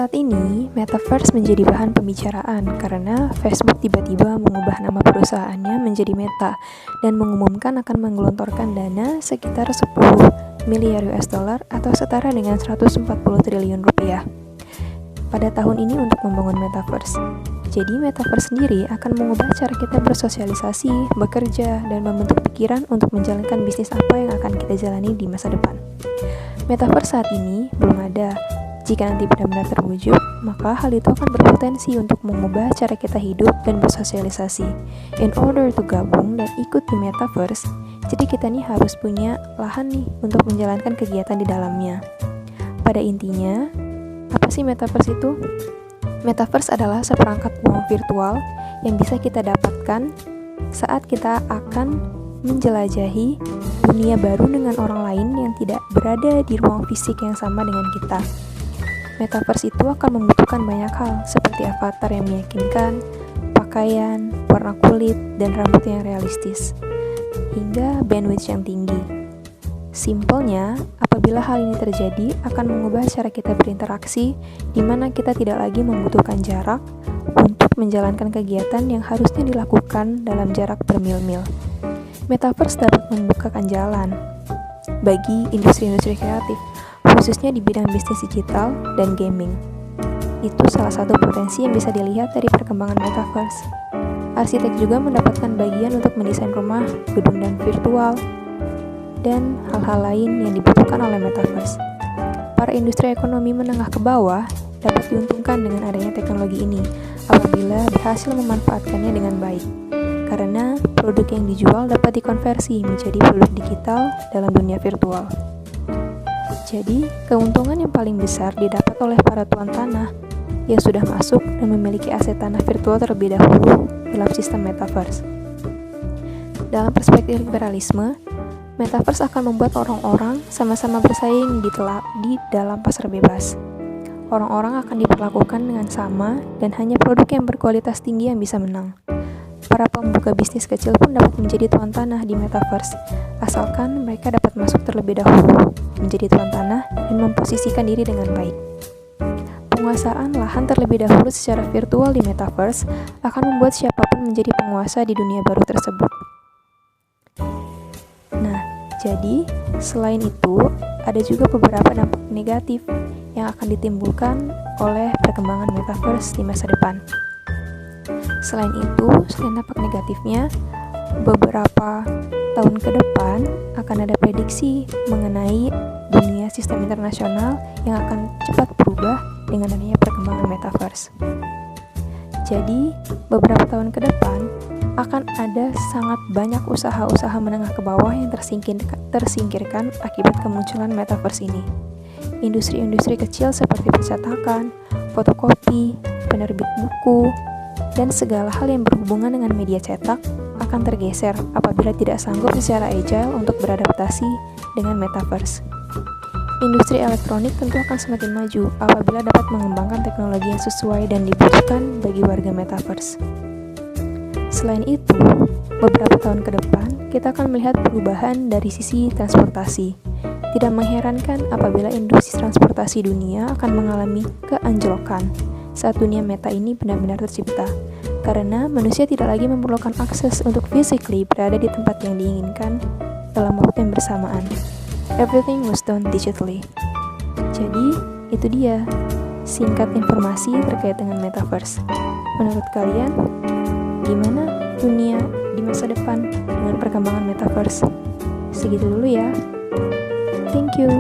Saat ini, Metaverse menjadi bahan pembicaraan karena Facebook tiba-tiba mengubah nama perusahaannya menjadi Meta dan mengumumkan akan menggelontorkan dana sekitar 10 miliar US dollar atau setara dengan 140 triliun rupiah pada tahun ini untuk membangun Metaverse. Jadi, Metaverse sendiri akan mengubah cara kita bersosialisasi, bekerja, dan membentuk pikiran untuk menjalankan bisnis apa yang akan kita jalani di masa depan. Metaverse saat ini belum ada. Jika nanti benar-benar terwujud, maka hal itu akan berpotensi untuk mengubah cara kita hidup dan bersosialisasi. In order to gabung dan ikut di Metaverse, jadi kita nih harus punya lahan nih untuk menjalankan kegiatan di dalamnya. Pada intinya, apa sih Metaverse itu? Metaverse adalah seperangkat uang virtual yang bisa kita dapatkan saat kita akan menjelajahi dunia baru dengan orang lain yang tidak berada di ruang fisik yang sama dengan kita. Metaverse itu akan membutuhkan banyak hal seperti avatar yang meyakinkan, pakaian, warna kulit, dan rambut yang realistis, hingga bandwidth yang tinggi. Simpelnya, apabila hal ini terjadi akan mengubah cara kita berinteraksi di mana kita tidak lagi membutuhkan jarak untuk menjalankan kegiatan yang harusnya dilakukan dalam jarak bermil-mil. Metaverse dapat membukakan jalan bagi industri-industri kreatif, khususnya di bidang bisnis digital dan gaming. Itu salah satu potensi yang bisa dilihat dari perkembangan Metaverse. Arsitek juga mendapatkan bagian untuk mendesain rumah, gedung dan virtual, dan hal-hal lain yang dibutuhkan oleh Metaverse. Para industri ekonomi menengah ke bawah dapat diuntungkan dengan adanya teknologi ini apabila berhasil memanfaatkannya dengan baik, karena produk yang dijual dapat dikonversi menjadi produk digital dalam dunia virtual. Jadi, keuntungan yang paling besar didapat oleh para tuan tanah yang sudah masuk dan memiliki aset tanah virtual terlebih dahulu dalam sistem Metaverse. Dalam perspektif liberalisme, Metaverse akan membuat orang-orang sama-sama bersaing di dalam pasar bebas. Orang-orang akan diperlakukan dengan sama dan hanya produk yang berkualitas tinggi yang bisa menang. Para pembuka bisnis kecil pun dapat menjadi tuan tanah di Metaverse, asalkan mereka dapat masuk terlebih dahulu menjadi tuan tanah dan memposisikan diri dengan baik. Penguasaan lahan terlebih dahulu secara virtual di Metaverse akan membuat siapapun menjadi penguasa di dunia baru tersebut. Nah, jadi selain itu, ada juga beberapa dampak negatif yang akan ditimbulkan oleh perkembangan Metaverse di masa depan. Selain dampak negatifnya, beberapa tahun ke depan akan ada prediksi mengenai dunia sistem internasional yang akan cepat berubah dengan adanya perkembangan Metaverse. Jadi, beberapa tahun ke depan akan ada sangat banyak usaha-usaha menengah ke bawah yang tersingkirkan akibat kemunculan Metaverse ini. Industri-industri kecil seperti percetakan, fotokopi, penerbit buku, dan segala hal yang berhubungan dengan media cetak akan tergeser apabila tidak sanggup secara agile untuk beradaptasi dengan Metaverse. Industri elektronik tentu akan semakin maju apabila dapat mengembangkan teknologi yang sesuai dan dibutuhkan bagi warga Metaverse. Selain itu, beberapa tahun ke depan kita akan melihat perubahan dari sisi transportasi. Tidak mengherankan apabila industri transportasi dunia akan mengalami keanjlokan saat dunia meta ini benar-benar tercipta, karena manusia tidak lagi memerlukan akses untuk physically berada di tempat yang diinginkan dalam waktu yang bersamaan. Everything was done digitally. Jadi, itu dia singkat informasi terkait dengan Metaverse. Menurut kalian, gimana dunia di masa depan dengan perkembangan Metaverse? Segitu dulu ya. Thank you.